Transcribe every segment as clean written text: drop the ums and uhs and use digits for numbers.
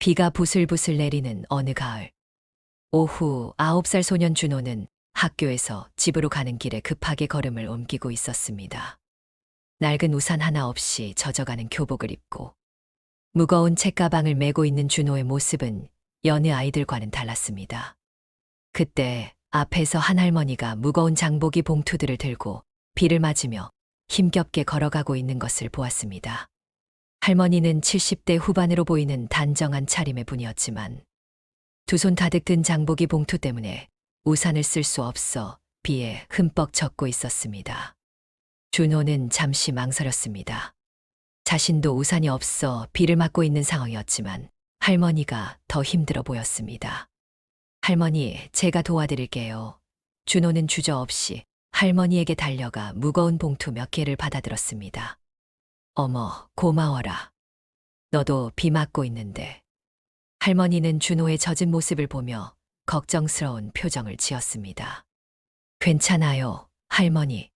비가 부슬부슬 내리는 어느 가을. 오후 9살 소년 준호는 학교에서 집으로 가는 길에 급하게 걸음을 옮기고 있었습니다. 낡은 우산 하나 없이 젖어가는 교복을 입고 무거운 책가방을 메고 있는 준호의 모습은 여느 아이들과는 달랐습니다. 그때 앞에서 한 할머니가 무거운 장보기 봉투들을 들고 비를 맞으며 힘겹게 걸어가고 있는 것을 보았습니다. 할머니는 70대 후반으로 보이는 단정한 차림의 분이었지만 두 손 가득 든 장보기 봉투 때문에 우산을 쓸 수 없어 비에 흠뻑 젖고 있었습니다. 준호는 잠시 망설였습니다. 자신도 우산이 없어 비를 맞고 있는 상황이었지만 할머니가 더 힘들어 보였습니다. 할머니, 제가 도와드릴게요. 준호는 주저없이 할머니에게 달려가 무거운 봉투 몇 개를 받아들었습니다. 어머, 고마워라. 너도 비 맞고 있는데. 할머니는 준호의 젖은 모습을 보며 걱정스러운 표정을 지었습니다. 괜찮아요, 할머니.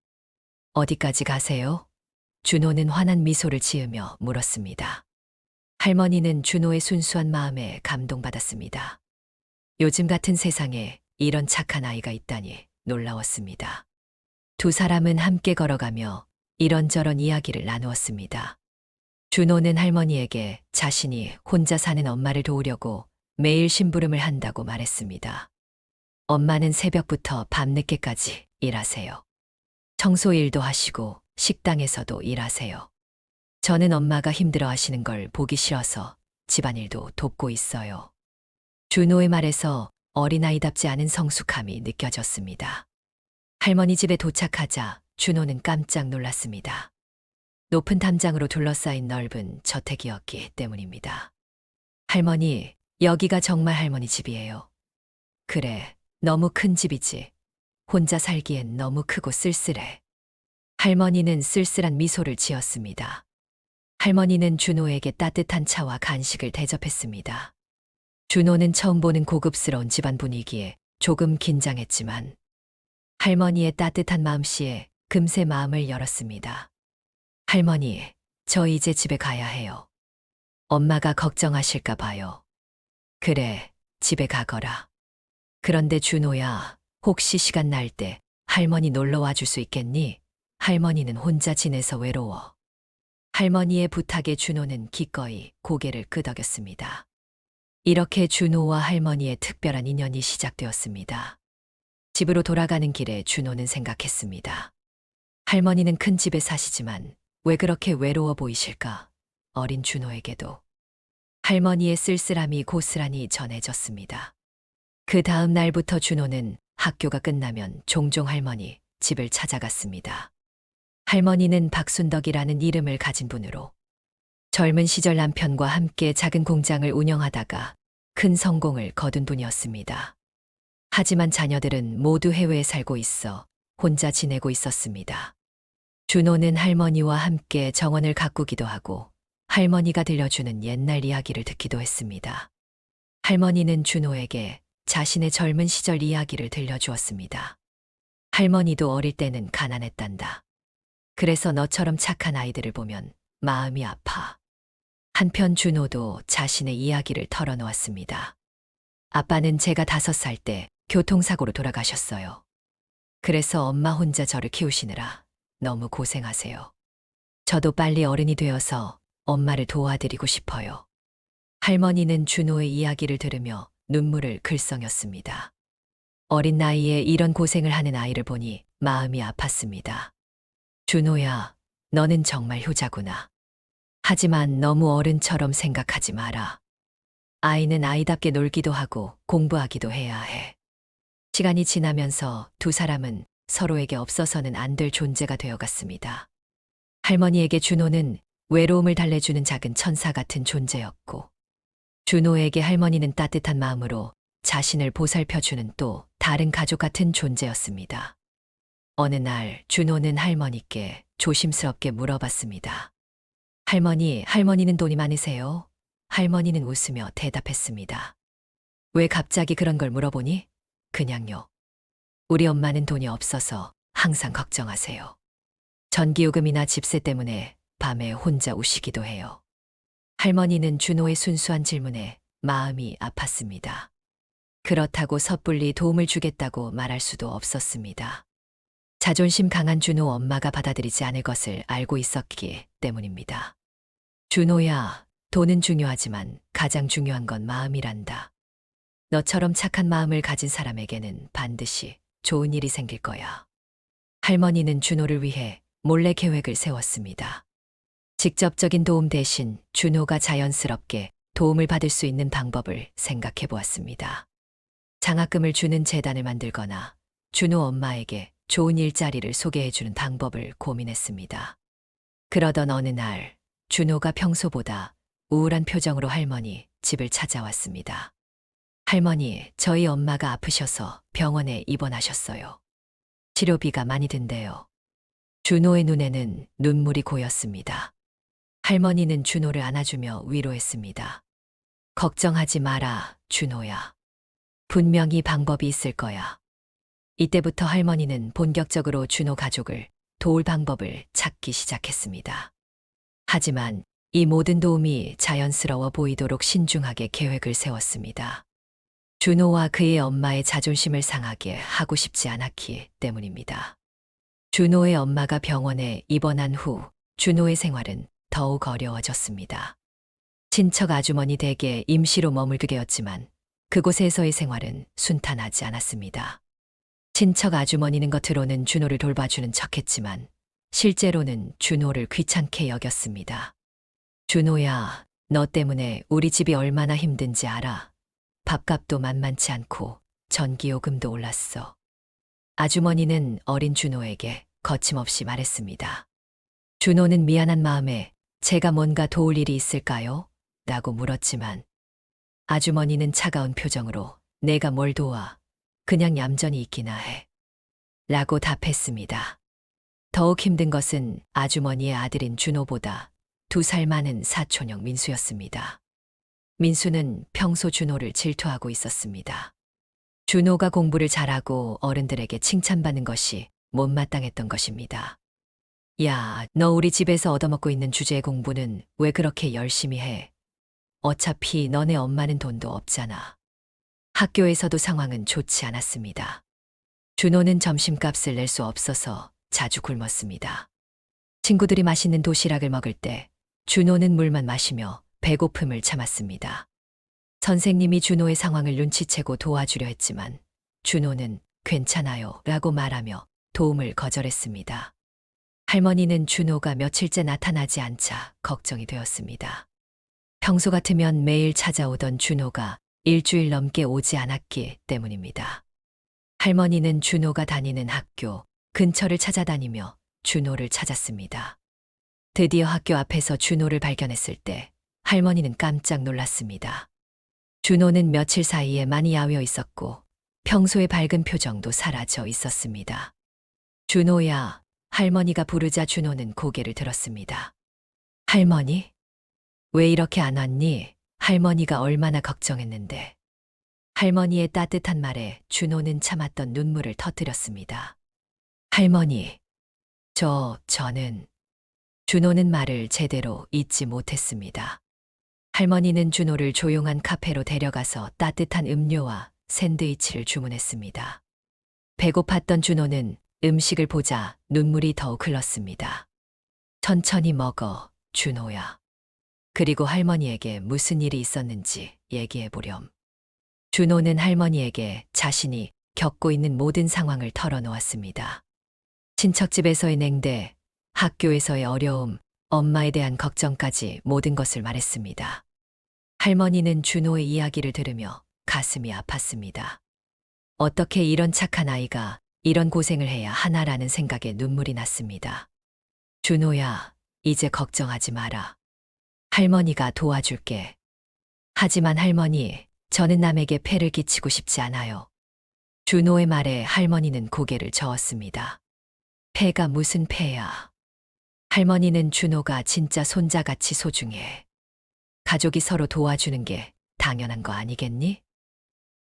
어디까지 가세요? 준호는 환한 미소를 지으며 물었습니다. 할머니는 준호의 순수한 마음에 감동받았습니다. 요즘 같은 세상에 이런 착한 아이가 있다니 놀라웠습니다. 두 사람은 함께 걸어가며 이런저런 이야기를 나누었습니다. 준호는 할머니에게 자신이 혼자 사는 엄마를 도우려고 매일 심부름을 한다고 말했습니다. 엄마는 새벽부터 밤늦게까지 일하세요. 청소 일도 하시고 식당에서도 일하세요. 저는 엄마가 힘들어 하시는 걸 보기 싫어서 집안일도 돕고 있어요. 준호의 말에서 어린아이답지 않은 성숙함이 느껴졌습니다. 할머니 집에 도착하자 준호는 깜짝 놀랐습니다. 높은 담장으로 둘러싸인 넓은 저택이었기 때문입니다. 할머니, 여기가 정말 할머니 집이에요. 그래, 너무 큰 집이지. 혼자 살기엔 너무 크고 쓸쓸해. 할머니는 쓸쓸한 미소를 지었습니다. 할머니는 준호에게 따뜻한 차와 간식을 대접했습니다. 준호는 처음 보는 고급스러운 집안 분위기에 조금 긴장했지만 할머니의 따뜻한 마음씨에 금세 마음을 열었습니다. 할머니, 저 이제 집에 가야 해요. 엄마가 걱정하실까 봐요. 그래, 집에 가거라. 그런데 준호야, 혹시 시간 날 때 할머니 놀러 와줄 수 있겠니? 할머니는 혼자 지내서 외로워. 할머니의 부탁에 준호는 기꺼이 고개를 끄덕였습니다. 이렇게 준호와 할머니의 특별한 인연이 시작되었습니다. 집으로 돌아가는 길에 준호는 생각했습니다. 할머니는 큰 집에 사시지만 왜 그렇게 외로워 보이실까? 어린 준호에게도 할머니의 쓸쓸함이 고스란히 전해졌습니다. 그 다음 날부터 준호는 학교가 끝나면 종종 할머니 집을 찾아갔습니다. 할머니는 박순덕이라는 이름을 가진 분으로 젊은 시절 남편과 함께 작은 공장을 운영하다가 큰 성공을 거둔 분이었습니다. 하지만 자녀들은 모두 해외에 살고 있어 혼자 지내고 있었습니다. 준호는 할머니와 함께 정원을 가꾸기도 하고 할머니가 들려주는 옛날 이야기를 듣기도 했습니다. 할머니는 준호에게 자신의 젊은 시절 이야기를 들려주었습니다. 할머니도 어릴 때는 가난했단다. 그래서 너처럼 착한 아이들을 보면 마음이 아파. 한편 준호도 자신의 이야기를 털어놓았습니다. 아빠는 제가 5살 때 교통사고로 돌아가셨어요. 그래서 엄마 혼자 저를 키우시느라 너무 고생하세요. 저도 빨리 어른이 되어서 엄마를 도와드리고 싶어요. 할머니는 준호의 이야기를 들으며 눈물을 글썽였습니다. 어린 나이에 이런 고생을 하는 아이를 보니 마음이 아팠습니다. 준호야, 너는 정말 효자구나. 하지만 너무 어른처럼 생각하지 마라. 아이는 아이답게 놀기도 하고 공부하기도 해야 해. 시간이 지나면서 두 사람은 서로에게 없어서는 안 될 존재가 되어갔습니다. 할머니에게 준호는 외로움을 달래주는 작은 천사 같은 존재였고, 준호에게 할머니는 따뜻한 마음으로 자신을 보살펴주는 또 다른 가족 같은 존재였습니다. 어느 날 준호는 할머니께 조심스럽게 물어봤습니다. 할머니는 돈이 많으세요? 할머니는 웃으며 대답했습니다. 왜 갑자기 그런 걸 물어보니? 그냥요. 우리 엄마는 돈이 없어서 항상 걱정하세요. 전기요금이나 집세 때문에 밤에 혼자 우시기도 해요. 할머니는 준호의 순수한 질문에 마음이 아팠습니다. 그렇다고 섣불리 도움을 주겠다고 말할 수도 없었습니다. 자존심 강한 준호 엄마가 받아들이지 않을 것을 알고 있었기 때문입니다. 준호야, 돈은 중요하지만 가장 중요한 건 마음이란다. 너처럼 착한 마음을 가진 사람에게는 반드시 좋은 일이 생길 거야. 할머니는 준호를 위해 몰래 계획을 세웠습니다. 직접적인 도움 대신 준호가 자연스럽게 도움을 받을 수 있는 방법을 생각해 보았습니다. 장학금을 주는 재단을 만들거나 준호 엄마에게 좋은 일자리를 소개해 주는 방법을 고민했습니다. 그러던 어느 날 준호가 평소보다 우울한 표정으로 할머니 집을 찾아왔습니다. 할머니, 저희 엄마가 아프셔서 병원에 입원하셨어요. 치료비가 많이 든대요. 준호의 눈에는 눈물이 고였습니다. 할머니는 준호를 안아주며 위로했습니다. 걱정하지 마라, 준호야. 분명히 방법이 있을 거야. 이때부터 할머니는 본격적으로 준호 가족을 도울 방법을 찾기 시작했습니다. 하지만 이 모든 도움이 자연스러워 보이도록 신중하게 계획을 세웠습니다. 준호와 그의 엄마의 자존심을 상하게 하고 싶지 않았기 때문입니다. 준호의 엄마가 병원에 입원한 후 준호의 생활은 더욱 어려워졌습니다. 친척 아주머니 댁에 임시로 머물게 되었지만 그곳에서의 생활은 순탄하지 않았습니다. 친척 아주머니는 겉으로는 준호를 돌봐주는 척했지만 실제로는 준호를 귀찮게 여겼습니다. 준호야, 너 때문에 우리 집이 얼마나 힘든지 알아? 밥값도 만만치 않고 전기요금도 올랐어. 아주머니는 어린 준호에게 거침없이 말했습니다. 준호는 미안한 마음에 제가 뭔가 도울 일이 있을까요? 라고 물었지만 아주머니는 차가운 표정으로 내가 뭘 도와? 그냥 얌전히 있기나 해. 라고 답했습니다. 더욱 힘든 것은 아주머니의 아들인 준호보다 2살 많은 사촌형 민수였습니다. 민수는 평소 준호를 질투하고 있었습니다. 준호가 공부를 잘하고 어른들에게 칭찬받는 것이 못마땅했던 것입니다. 야, 너 우리 집에서 얻어먹고 있는 주제의 공부는 왜 그렇게 열심히 해? 어차피 너네 엄마는 돈도 없잖아. 학교에서도 상황은 좋지 않았습니다. 준호는 점심값을 낼 수 없어서 자주 굶었습니다. 친구들이 맛있는 도시락을 먹을 때 준호는 물만 마시며 배고픔을 참았습니다. 선생님이 준호의 상황을 눈치채고 도와주려 했지만 준호는 괜찮아요 라고 말하며 도움을 거절했습니다. 할머니는 준호가 며칠째 나타나지 않자 걱정이 되었습니다. 평소 같으면 매일 찾아오던 준호가 일주일 넘게 오지 않았기 때문입니다. 할머니는 준호가 다니는 학교 근처를 찾아다니며 준호를 찾았습니다. 드디어 학교 앞에서 준호를 발견했을 때 할머니는 깜짝 놀랐습니다. 준호는 며칠 사이에 많이 야위어 있었고 평소의 밝은 표정도 사라져 있었습니다. 준호야, 할머니가 부르자 준호는 고개를 들었습니다. 할머니? 왜 이렇게 안 왔니? 할머니가 얼마나 걱정했는데. 할머니의 따뜻한 말에 준호는 참았던 눈물을 터뜨렸습니다. 할머니, 저는 준호는 말을 제대로 잇지 못했습니다. 할머니는 준호를 조용한 카페로 데려가서 따뜻한 음료와 샌드위치를 주문했습니다. 배고팠던 준호는 음식을 보자 눈물이 더욱 흘렀습니다. 천천히 먹어, 준호야. 그리고 할머니에게 무슨 일이 있었는지 얘기해 보렴. 준호는 할머니에게 자신이 겪고 있는 모든 상황을 털어놓았습니다. 친척집에서의 냉대, 학교에서의 어려움, 엄마에 대한 걱정까지 모든 것을 말했습니다. 할머니는 준호의 이야기를 들으며 가슴이 아팠습니다. 어떻게 이런 착한 아이가 이런 고생을 해야 하나라는 생각에 눈물이 났습니다. 준호야, 이제 걱정하지 마라. 할머니가 도와줄게. 하지만 할머니, 저는 남에게 폐를 끼치고 싶지 않아요. 준호의 말에 할머니는 고개를 저었습니다. 폐가 무슨 폐야. 할머니는 준호가 진짜 손자같이 소중해. 가족이 서로 도와주는 게 당연한 거 아니겠니?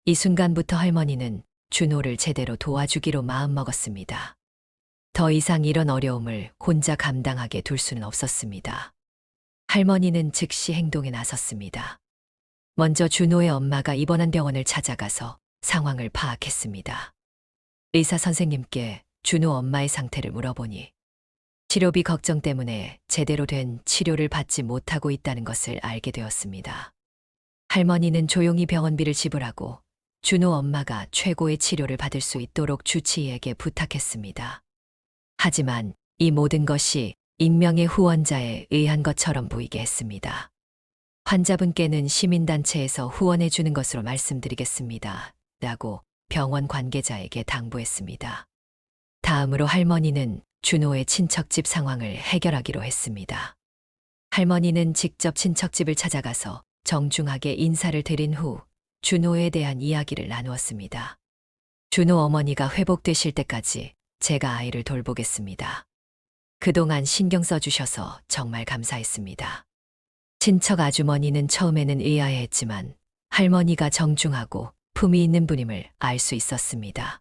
이 순간부터 할머니는 준호를 제대로 도와주기로 마음먹었습니다. 더 이상 이런 어려움을 혼자 감당하게 둘 수는 없었습니다. 할머니는 즉시 행동에 나섰습니다. 먼저 준호의 엄마가 입원한 병원을 찾아가서 상황을 파악했습니다. 의사 선생님께 준호 엄마의 상태를 물어보니 치료비 걱정 때문에 제대로 된 치료를 받지 못하고 있다는 것을 알게 되었습니다. 할머니는 조용히 병원비를 지불하고 준호 엄마가 최고의 치료를 받을 수 있도록 주치의에게 부탁했습니다. 하지만 이 모든 것이 익명의 후원자에 의한 것처럼 보이게 했습니다. 환자분께는 시민단체에서 후원해 주는 것으로 말씀드리겠습니다. 라고 병원 관계자에게 당부했습니다. 다음으로 할머니는 준호의 친척집 상황을 해결하기로 했습니다. 할머니는 직접 친척집을 찾아가서 정중하게 인사를 드린 후 준호에 대한 이야기를 나누었습니다. 준호 어머니가 회복되실 때까지 제가 아이를 돌보겠습니다. 그동안 신경 써주셔서 정말 감사했습니다. 친척 아주머니는 처음에는 의아해했지만 할머니가 정중하고 품위 있는 분임을 알 수 있었습니다.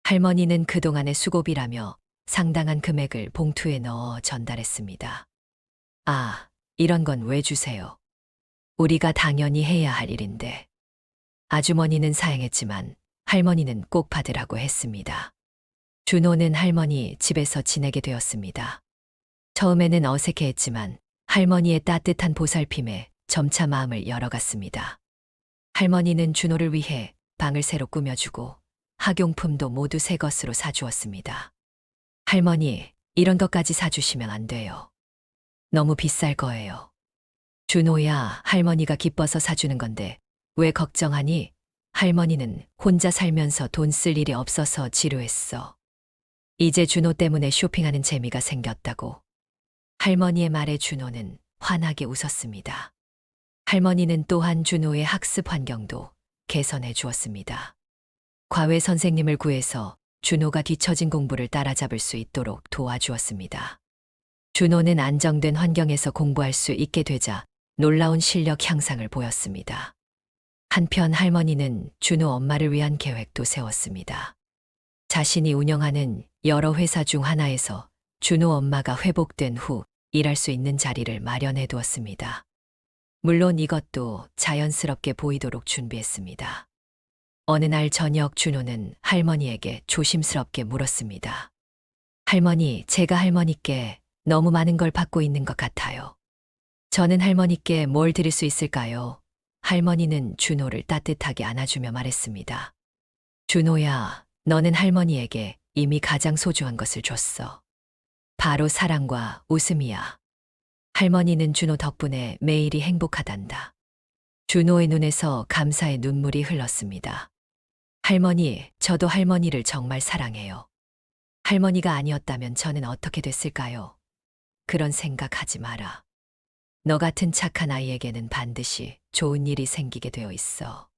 할머니는 그동안의 수고비라며 상당한 금액을 봉투에 넣어 전달했습니다. 아, 이런 건 왜 주세요? 우리가 당연히 해야 할 일인데. 아주머니는 사양했지만 할머니는 꼭 받으라고 했습니다. 준호는 할머니 집에서 지내게 되었습니다. 처음에는 어색해했지만 할머니의 따뜻한 보살핌에 점차 마음을 열어갔습니다. 할머니는 준호를 위해 방을 새로 꾸며주고 학용품도 모두 새 것으로 사주었습니다. 할머니, 이런 것까지 사주시면 안 돼요. 너무 비쌀 거예요. 준호야, 할머니가 기뻐서 사주는 건데 왜 걱정하니? 할머니는 혼자 살면서 돈 쓸 일이 없어서 지루했어. 이제 준호 때문에 쇼핑하는 재미가 생겼다고. 할머니의 말에 준호는 환하게 웃었습니다. 할머니는 또한 준호의 학습 환경도 개선해 주었습니다. 과외 선생님을 구해서 준호가 뒤처진 공부를 따라잡을 수 있도록 도와주었습니다. 준호는 안정된 환경에서 공부할 수 있게 되자 놀라운 실력 향상을 보였습니다. 한편 할머니는 준호 엄마를 위한 계획도 세웠습니다. 자신이 운영하는 여러 회사 중 하나에서 준호 엄마가 회복된 후 일할 수 있는 자리를 마련해 두었습니다. 물론 이것도 자연스럽게 보이도록 준비했습니다. 어느 날 저녁 준호는 할머니에게 조심스럽게 물었습니다. 할머니, 제가 할머니께 너무 많은 걸 받고 있는 것 같아요. 저는 할머니께 뭘 드릴 수 있을까요? 할머니는 준호를 따뜻하게 안아주며 말했습니다. 준호야, 너는 할머니에게 이미 가장 소중한 것을 줬어. 바로 사랑과 웃음이야. 할머니는 준호 덕분에 매일이 행복하단다. 준호의 눈에서 감사의 눈물이 흘렀습니다. 할머니, 저도 할머니를 정말 사랑해요. 할머니가 아니었다면 저는 어떻게 됐을까요? 그런 생각하지 마라. 너 같은 착한 아이에게는 반드시 좋은 일이 생기게 되어 있어.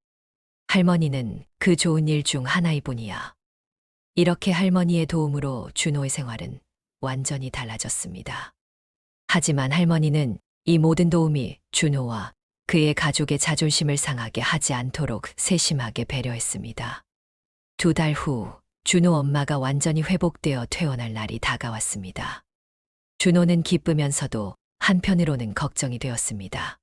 할머니는 그 좋은 일 중 하나일 뿐이야. 이렇게 할머니의 도움으로 준호의 생활은 완전히 달라졌습니다. 하지만 할머니는 이 모든 도움이 준호와 그의 가족의 자존심을 상하게 하지 않도록 세심하게 배려했습니다. 2달 후 준호 엄마가 완전히 회복되어 퇴원할 날이 다가왔습니다. 준호는 기쁘면서도 한편으로는 걱정이 되었습니다.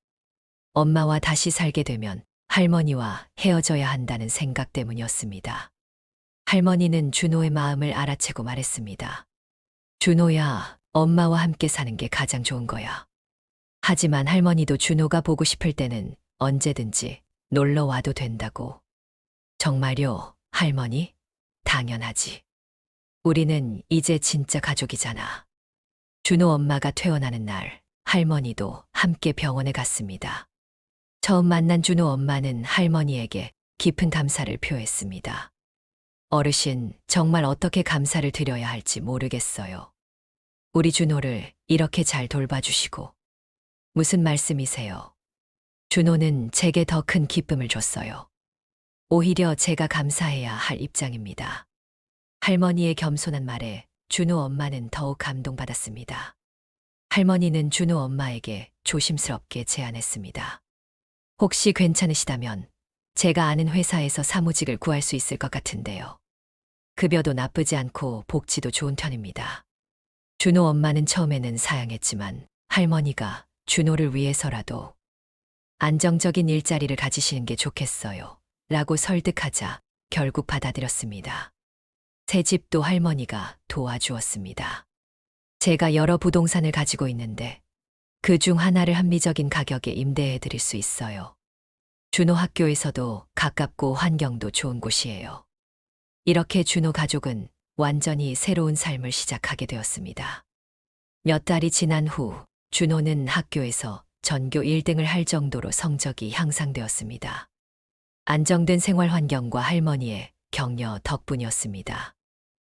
엄마와 다시 살게 되면 할머니와 헤어져야 한다는 생각 때문이었습니다. 할머니는 준호의 마음을 알아채고 말했습니다. 준호야, 엄마와 함께 사는 게 가장 좋은 거야. 하지만 할머니도 준호가 보고 싶을 때는 언제든지 놀러 와도 된다고. 정말요, 할머니? 당연하지. 우리는 이제 진짜 가족이잖아. 준호 엄마가 퇴원하는 날, 할머니도 함께 병원에 갔습니다. 처음 만난 준호 엄마는 할머니에게 깊은 감사를 표했습니다. 어르신, 정말 어떻게 감사를 드려야 할지 모르겠어요. 우리 준호를 이렇게 잘 돌봐주시고. 무슨 말씀이세요? 준호는 제게 더 큰 기쁨을 줬어요. 오히려 제가 감사해야 할 입장입니다. 할머니의 겸손한 말에 준호 엄마는 더욱 감동받았습니다. 할머니는 준호 엄마에게 조심스럽게 제안했습니다. 혹시 괜찮으시다면 제가 아는 회사에서 사무직을 구할 수 있을 것 같은데요. 급여도 나쁘지 않고 복지도 좋은 편입니다. 준호 엄마는 처음에는 사양했지만 할머니가 준호를 위해서라도 안정적인 일자리를 가지시는 게 좋겠어요. 라고 설득하자 결국 받아들였습니다. 새 집도 할머니가 도와주었습니다. 제가 여러 부동산을 가지고 있는데 그 중 하나를 합리적인 가격에 임대해 드릴 수 있어요. 준호 학교에서도 가깝고 환경도 좋은 곳이에요. 이렇게 준호 가족은 완전히 새로운 삶을 시작하게 되었습니다. 몇 달이 지난 후 준호는 학교에서 전교 1등을 할 정도로 성적이 향상되었습니다. 안정된 생활 환경과 할머니의 격려 덕분이었습니다.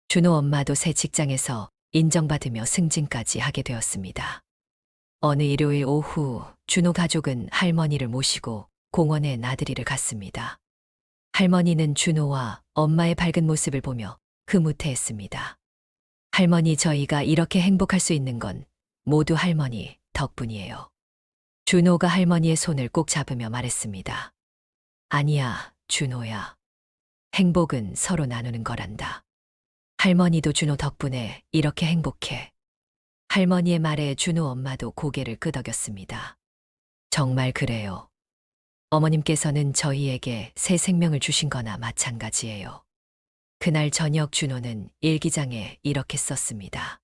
준호 엄마도 새 직장에서 인정받으며 승진까지 하게 되었습니다. 어느 일요일 오후 준호 가족은 할머니를 모시고 공원에 나들이를 갔습니다. 할머니는 준호와 엄마의 밝은 모습을 보며 흐뭇해했습니다. 할머니, 저희가 이렇게 행복할 수 있는 건 모두 할머니 덕분이에요. 준호가 할머니의 손을 꼭 잡으며 말했습니다. 아니야, 준호야. 행복은 서로 나누는 거란다. 할머니도 준호 덕분에 이렇게 행복해. 할머니의 말에 준호 엄마도 고개를 끄덕였습니다. 정말 그래요. 어머님께서는 저희에게 새 생명을 주신 거나 마찬가지예요. 그날 저녁 준호는 일기장에 이렇게 썼습니다.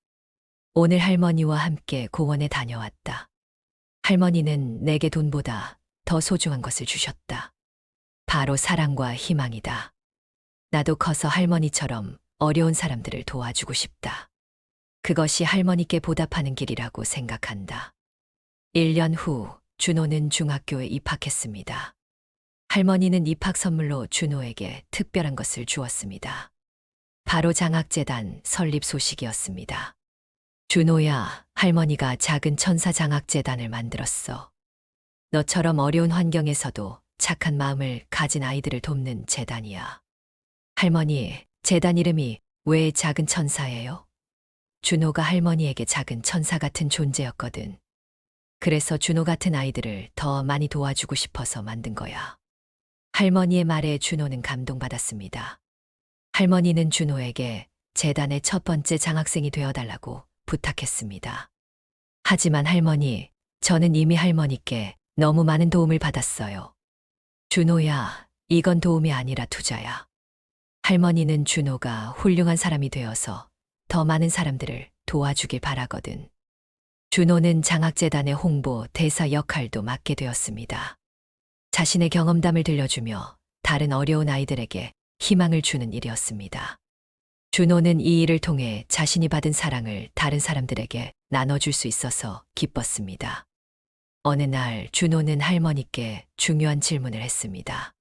오늘 할머니와 함께 공원에 다녀왔다. 할머니는 내게 돈보다 더 소중한 것을 주셨다. 바로 사랑과 희망이다. 나도 커서 할머니처럼 어려운 사람들을 도와주고 싶다. 그것이 할머니께 보답하는 길이라고 생각한다. 1년 후 준호는 중학교에 입학했습니다. 할머니는 입학 선물로 준호에게 특별한 것을 주었습니다. 바로 장학재단 설립 소식이었습니다. 준호야, 할머니가 작은 천사 장학재단을 만들었어. 너처럼 어려운 환경에서도 착한 마음을 가진 아이들을 돕는 재단이야. 할머니, 재단 이름이 왜 작은 천사예요? 준호가 할머니에게 작은 천사 같은 존재였거든. 그래서 준호 같은 아이들을 더 많이 도와주고 싶어서 만든 거야. 할머니의 말에 준호는 감동받았습니다. 할머니는 준호에게 재단의 첫 번째 장학생이 되어달라고 부탁했습니다. 하지만 할머니, 저는 이미 할머니께 너무 많은 도움을 받았어요. 준호야, 이건 도움이 아니라 투자야. 할머니는 준호가 훌륭한 사람이 되어서 더 많은 사람들을 도와주길 바라거든. 준호는 장학재단의 홍보 대사 역할도 맡게 되었습니다. 자신의 경험담을 들려주며 다른 어려운 아이들에게 희망을 주는 일이었습니다. 준호는 이 일을 통해 자신이 받은 사랑을 다른 사람들에게 나눠줄 수 있어서 기뻤습니다. 어느 날 준호는 할머니께 중요한 질문을 했습니다.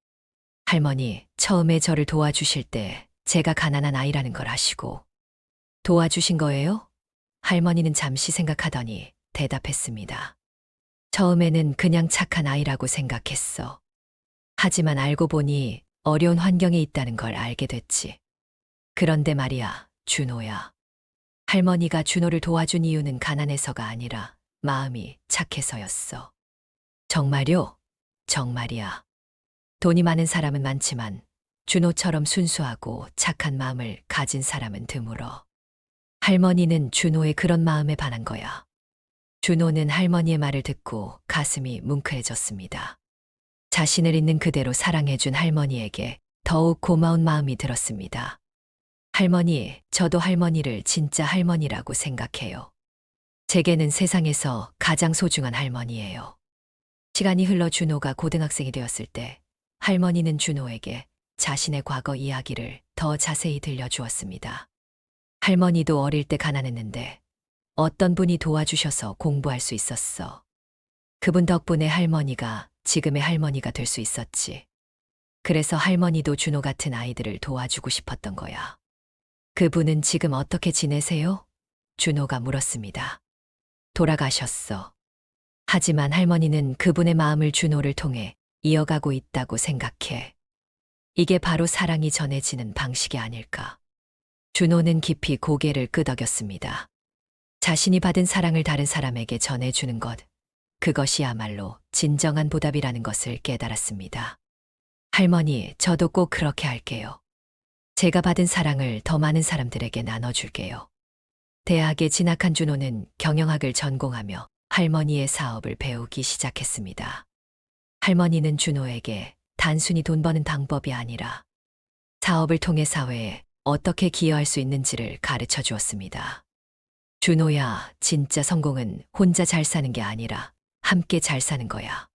할머니, 처음에 저를 도와주실 때 제가 가난한 아이라는 걸 아시고 도와주신 거예요? 할머니는 잠시 생각하더니 대답했습니다. 처음에는 그냥 착한 아이라고 생각했어. 하지만 알고 보니 어려운 환경에 있다는 걸 알게 됐지. 그런데 말이야, 준호야. 할머니가 준호를 도와준 이유는 가난해서가 아니라 마음이 착해서였어. 정말요? 정말이야. 돈이 많은 사람은 많지만 준호처럼 순수하고 착한 마음을 가진 사람은 드물어. 할머니는 준호의 그런 마음에 반한 거야. 준호는 할머니의 말을 듣고 가슴이 뭉클해졌습니다. 자신을 있는 그대로 사랑해준 할머니에게 더욱 고마운 마음이 들었습니다. 할머니, 저도 할머니를 진짜 할머니라고 생각해요. 제게는 세상에서 가장 소중한 할머니예요. 시간이 흘러 준호가 고등학생이 되었을 때 할머니는 준호에게 자신의 과거 이야기를 더 자세히 들려주었습니다. 할머니도 어릴 때 가난했는데 어떤 분이 도와주셔서 공부할 수 있었어. 그분 덕분에 할머니가 지금의 할머니가 될 수 있었지. 그래서 할머니도 준호 같은 아이들을 도와주고 싶었던 거야. 그분은 지금 어떻게 지내세요? 준호가 물었습니다. 돌아가셨어. 하지만 할머니는 그분의 마음을 준호를 통해 이어가고 있다고 생각해. 이게 바로 사랑이 전해지는 방식이 아닐까. 준호는 깊이 고개를 끄덕였습니다. 자신이 받은 사랑을 다른 사람에게 전해주는 것, 그것이야말로 진정한 보답이라는 것을 깨달았습니다. 할머니, 저도 꼭 그렇게 할게요. 제가 받은 사랑을 더 많은 사람들에게 나눠줄게요. 대학에 진학한 준호는 경영학을 전공하며 할머니의 사업을 배우기 시작했습니다. 할머니는 준호에게 단순히 돈 버는 방법이 아니라 사업을 통해 사회에 어떻게 기여할 수 있는지를 가르쳐 주었습니다. 준호야, 진짜 성공은 혼자 잘 사는 게 아니라 함께 잘 사는 거야.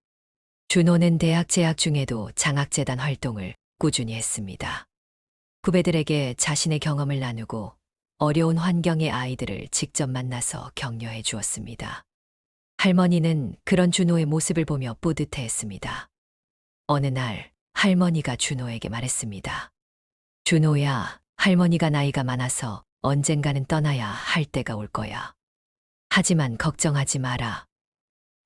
준호는 대학 재학 중에도 장학재단 활동을 꾸준히 했습니다. 후배들에게 자신의 경험을 나누고 어려운 환경의 아이들을 직접 만나서 격려해 주었습니다. 할머니는 그런 준호의 모습을 보며 뿌듯해했습니다. 어느 날 할머니가 준호에게 말했습니다. 준호야, 할머니가 나이가 많아서 언젠가는 떠나야 할 때가 올 거야. 하지만 걱정하지 마라.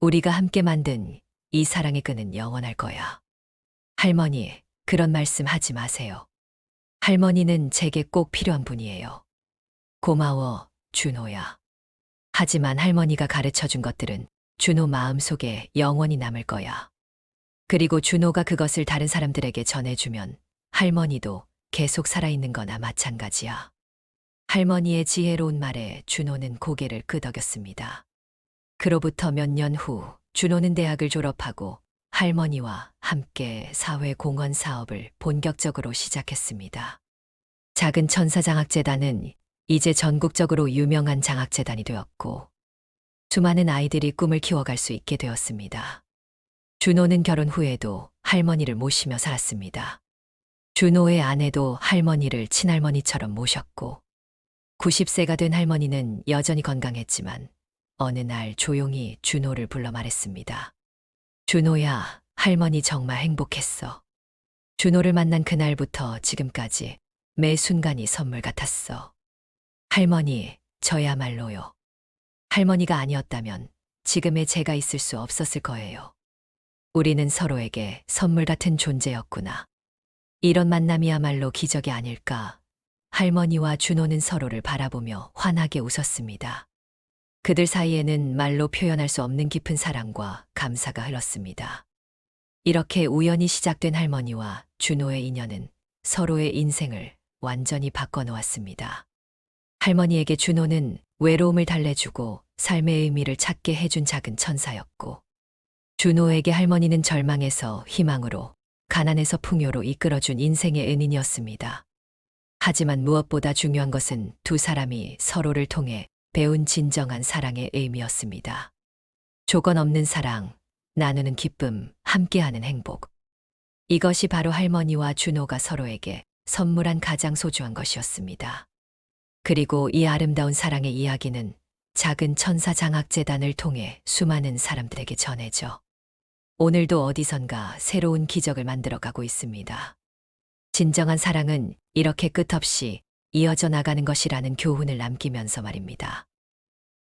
우리가 함께 만든 이 사랑의 끈은 영원할 거야. 할머니, 그런 말씀 하지 마세요. 할머니는 제게 꼭 필요한 분이에요. 고마워, 준호야. 하지만 할머니가 가르쳐 준 것들은 준호 마음속에 영원히 남을 거야. 그리고 준호가 그것을 다른 사람들에게 전해주면 할머니도 계속 살아있는 거나 마찬가지야. 할머니의 지혜로운 말에 준호는 고개를 끄덕였습니다. 그로부터 몇 년 후 준호는 대학을 졸업하고 할머니와 함께 사회공헌 사업을 본격적으로 시작했습니다. 작은 천사장학재단은 이제 전국적으로 유명한 장학재단이 되었고 수많은 아이들이 꿈을 키워갈 수 있게 되었습니다. 준호는 결혼 후에도 할머니를 모시며 살았습니다. 준호의 아내도 할머니를 친할머니처럼 모셨고 90세가 된 할머니는 여전히 건강했지만 어느 날 조용히 준호를 불러 말했습니다. 준호야, 할머니 정말 행복했어. 준호를 만난 그날부터 지금까지 매 순간이 선물 같았어. 할머니, 저야말로요. 할머니가 아니었다면 지금의 제가 있을 수 없었을 거예요. 우리는 서로에게 선물 같은 존재였구나. 이런 만남이야말로 기적이 아닐까. 할머니와 준호는 서로를 바라보며 환하게 웃었습니다. 그들 사이에는 말로 표현할 수 없는 깊은 사랑과 감사가 흘렀습니다. 이렇게 우연히 시작된 할머니와 준호의 인연은 서로의 인생을 완전히 바꿔놓았습니다. 할머니에게 준호는 외로움을 달래주고 삶의 의미를 찾게 해준 작은 천사였고, 준호에게 할머니는 절망에서 희망으로, 가난에서 풍요로 이끌어준 인생의 은인이었습니다. 하지만 무엇보다 중요한 것은 두 사람이 서로를 통해 배운 진정한 사랑의 의미였습니다. 조건 없는 사랑, 나누는 기쁨, 함께하는 행복. 이것이 바로 할머니와 준호가 서로에게 선물한 가장 소중한 것이었습니다. 그리고 이 아름다운 사랑의 이야기는 작은 천사장학재단을 통해 수많은 사람들에게 전해져 오늘도 어디선가 새로운 기적을 만들어가고 있습니다. 진정한 사랑은 이렇게 끝없이 이어져 나가는 것이라는 교훈을 남기면서 말입니다.